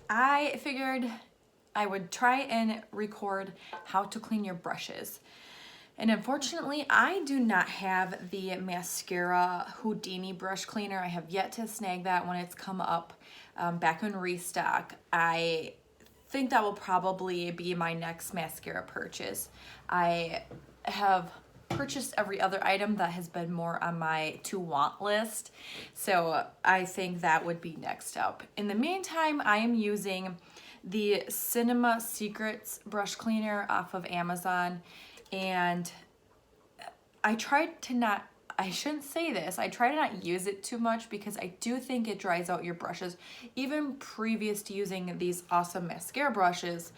I figured I would try and record how to clean your brushes. And unfortunately, I do not have the mascara Houdini brush cleaner. I have yet to snag that when it's come up back in restock. I think that will probably be my next mascara purchase. I have purchased every other item that has been more on my to want list, so I think that would be next up. In the meantime, I am using the Cinema Secrets brush cleaner off of Amazon, and I tried to not, I shouldn't say this, I try to not use it too much because I do think it dries out your brushes. Even previous to using these awesome mascara brushes,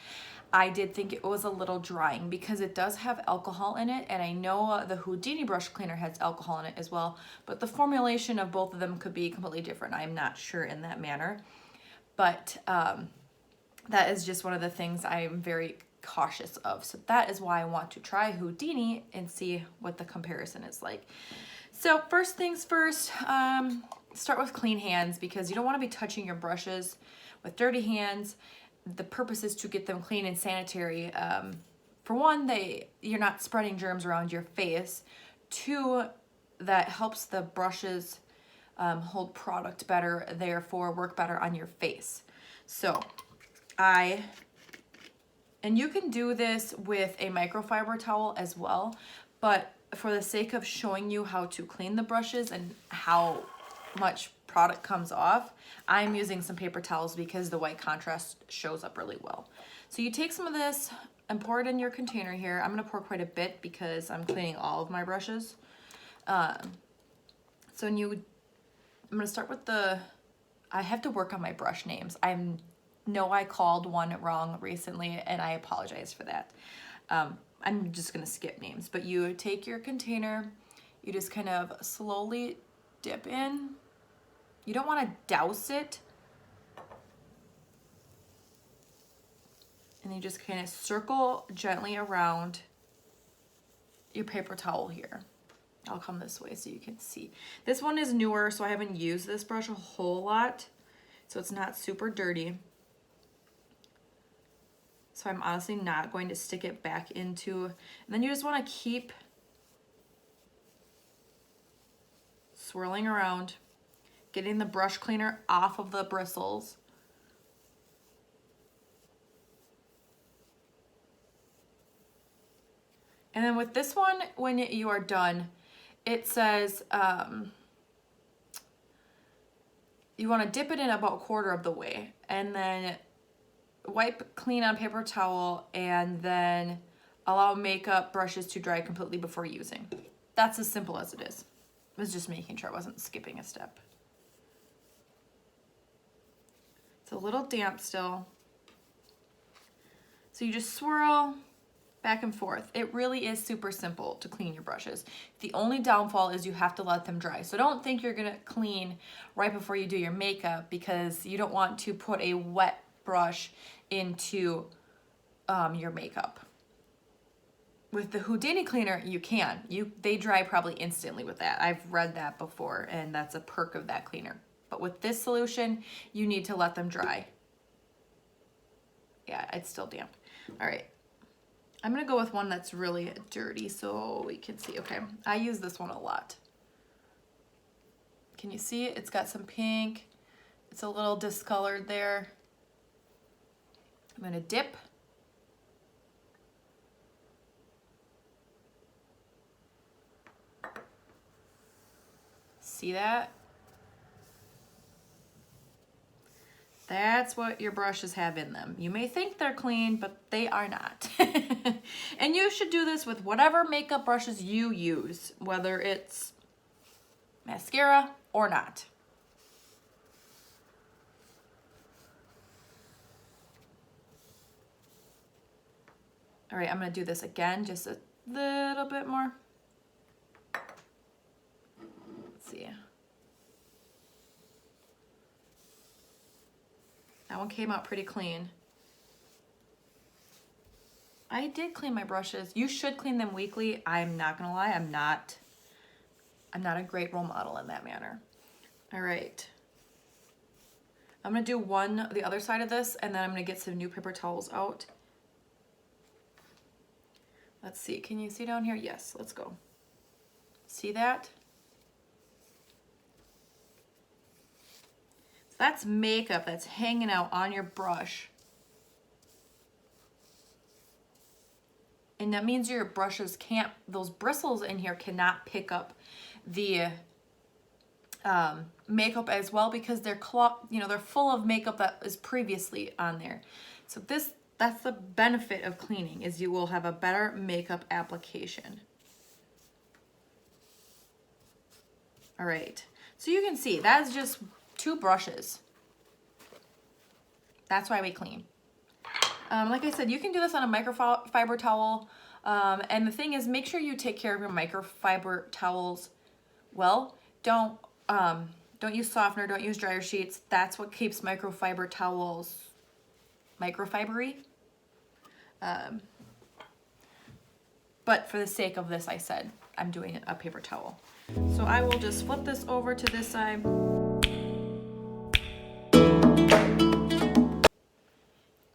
I did think it was a little drying because it does have alcohol in it, and I know the Houdini brush cleaner has alcohol in it as well, but the formulation of both of them could be completely different. I'm not sure in that manner, but that is just one of the things I'm very cautious of. So that is why I want to try Houdini and see what the comparison is like. So first things first, start with clean hands because you don't want to be touching your brushes with dirty hands. The purpose is to get them clean and sanitary. For one, you're not spreading germs around your face. Two, that helps the brushes hold product better, therefore work better on your face. So and you can do this with a microfiber towel as well, but for the sake of showing you how to clean the brushes and how much product comes off, I'm using some paper towels because the white contrast shows up really well. So you take some of this and pour it in your container here. I'm gonna pour quite a bit because I'm cleaning all of my brushes. I'm gonna start with I have to work on my brush names. I called one wrong recently and I apologize for that. I'm just gonna skip names, but you take your container, you just kind of slowly dip in. You don't wanna douse it. And you just kind of circle gently around your paper towel here. I'll come this way so you can see. This one is newer, so I haven't used this brush a whole lot, so it's not super dirty. So I'm honestly not going to stick it back into, and then you just want to keep swirling around, getting the brush cleaner off of the bristles. And then with this one, when you are done, it says you want to dip it in about a quarter of the way and then wipe clean on paper towel and then allow makeup brushes to dry completely before using. That's as simple as it is. I was just making sure I wasn't skipping a step. It's a little damp still. So you just swirl back and forth. It really is super simple to clean your brushes. The only downfall is you have to let them dry. So don't think you're gonna clean right before you do your makeup because you don't want to put a wet brush into your makeup. With the Houdini cleaner, you can. They dry probably instantly with that. I've read that before, and that's a perk of that cleaner. But with this solution, you need to let them dry. Yeah, it's still damp. All right. I'm gonna go with one that's really dirty so we can see. Okay, I use this one a lot. Can you see it? It's got some pink. It's a little discolored there. I'm gonna dip. See that? That's what your brushes have in them. You may think they're clean, but they are not. And you should do this with whatever makeup brushes you use, whether it's mascara or not. All right, I'm gonna do this again, just a little bit more. Let's see. That one came out pretty clean. I did clean my brushes. You should clean them weekly. I'm not gonna lie, I'm not a great role model in that manner. All right. I'm gonna do the other side of this, and then I'm gonna get some new paper towels out. Let's see, can you see down here? Yes, let's go. See that? So that's makeup that's hanging out on your brush. And that means your brushes can't, those bristles in here cannot pick up the makeup as well, because they're they're full of makeup that is previously on there. So that's the benefit of cleaning, is you will have a better makeup application. All right, so you can see that's just 2 brushes. That's why we clean. Like I said, you can do this on a microfiber towel. And the thing is, make sure you take care of your microfiber towels well. Don't use softener, don't use dryer sheets. That's what keeps microfiber towels microfibery. But for the sake of this, I said I'm doing a paper towel. So I will just flip this over to this side.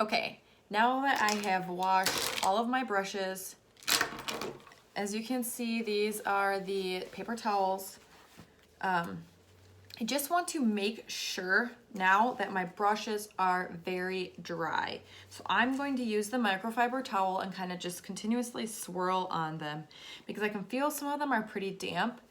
Okay, now that I have washed all of my brushes, as you can see, these are the paper towels. I just want to make sure now that my brushes are very dry. So I'm going to use the microfiber towel and kind of just continuously swirl on them, because I can feel some of them are pretty damp.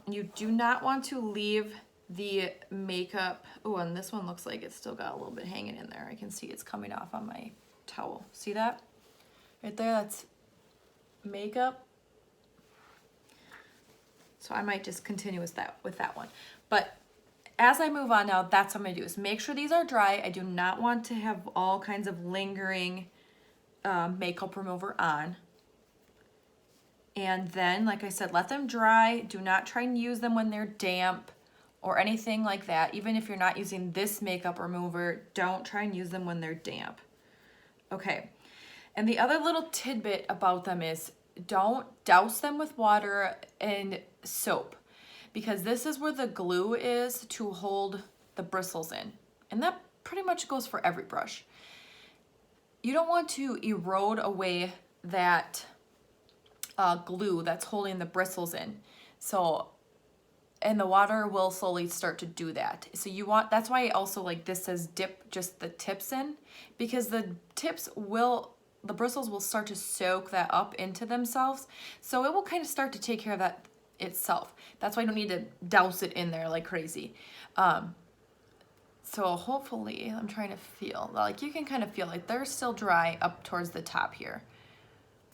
You do not want to leave the makeup. Oh, and this one looks like it's still got a little bit hanging in there. I can see it's coming off on my towel. See that? Right there, that's makeup. So I might just continue with that one. But as I move on now, that's what I'm gonna do, is make sure these are dry. I do not want to have all kinds of lingering makeup remover on. And then, like I said, let them dry. Do not try and use them when they're damp or anything like that. Even if you're not using this makeup remover, don't try and use them when they're damp. Okay, and the other little tidbit about them is, don't douse them with water and soap, because this is where the glue is to hold the bristles in. And that pretty much goes for every brush. You don't want to erode away that glue that's holding the bristles in. So, and the water will slowly start to do that. So that's why also, like, this says dip just the tips in, because the bristles will start to soak that up into themselves. So it will kind of start to take care of that itself. That's why you don't need to douse it in there like crazy. So hopefully, I'm trying to feel, like, you can kind of feel like they're still dry up towards the top here.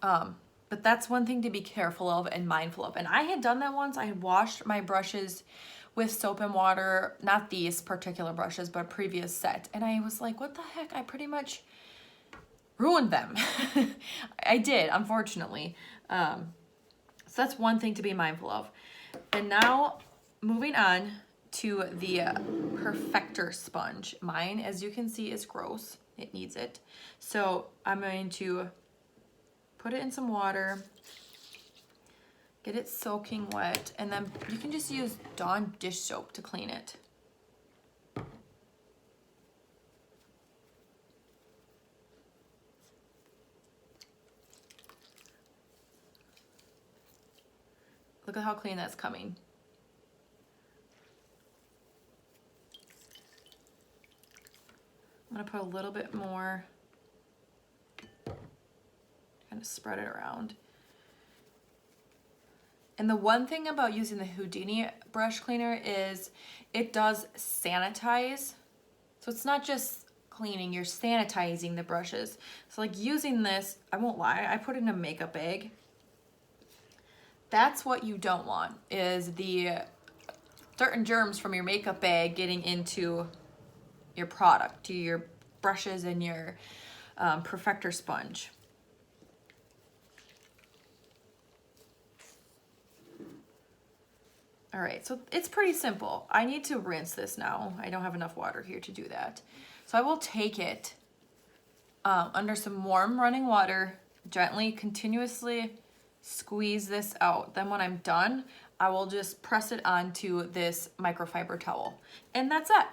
But that's one thing to be careful of and mindful of. And I had done that once. I had washed my brushes with soap and water, not these particular brushes, but a previous set. And I was like, what the heck? I pretty much ruined them. I did, unfortunately. So that's one thing to be mindful of. And now moving on to the Perfector sponge. Mine, as you can see, is gross. It needs it. So I'm going to put it in some water, get it soaking wet, and then you can just use Dawn dish soap to clean it. Look at how clean that's coming. I'm gonna put a little bit more, kind of spread it around. And the one thing about using the Houdini brush cleaner is it does sanitize. So it's not just cleaning, you're sanitizing the brushes. So like using this, I won't lie, I put it in a makeup bag. That's what you don't want, is the certain germs from your makeup bag getting into your product, to your brushes and your Perfector sponge. All right, so it's pretty simple. I need to rinse this now. I don't have enough water here to do that. So I will take it under some warm running water, gently, continuously squeeze this out. Then when I'm done, I will just press it onto this microfiber towel. And that's it.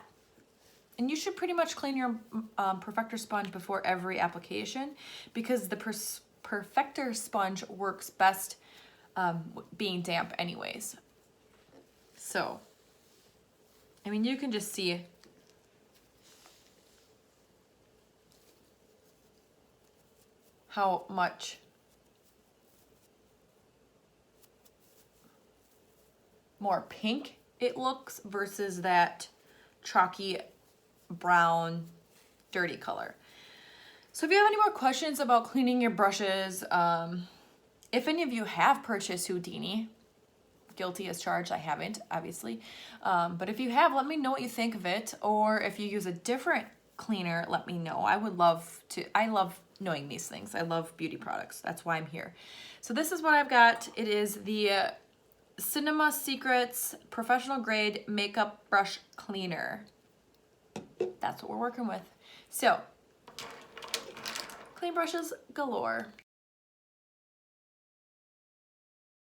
And you should pretty much clean your Perfector sponge before every application, because the Perfector sponge works best being damp anyways. So, I mean, you can just see how much more pink it looks versus that chalky brown dirty color. So if you have any more questions about cleaning your brushes, if any of you have purchased Houdini, guilty as charged, I haven't, obviously. But if you have, let me know what you think of it. Or if you use a different cleaner, let me know. I would love to, I love knowing these things. I love beauty products. That's why I'm here. So this is what I've got. It is the Cinema Secrets Professional Grade Makeup Brush Cleaner. That's what we're working with. So, clean brushes galore.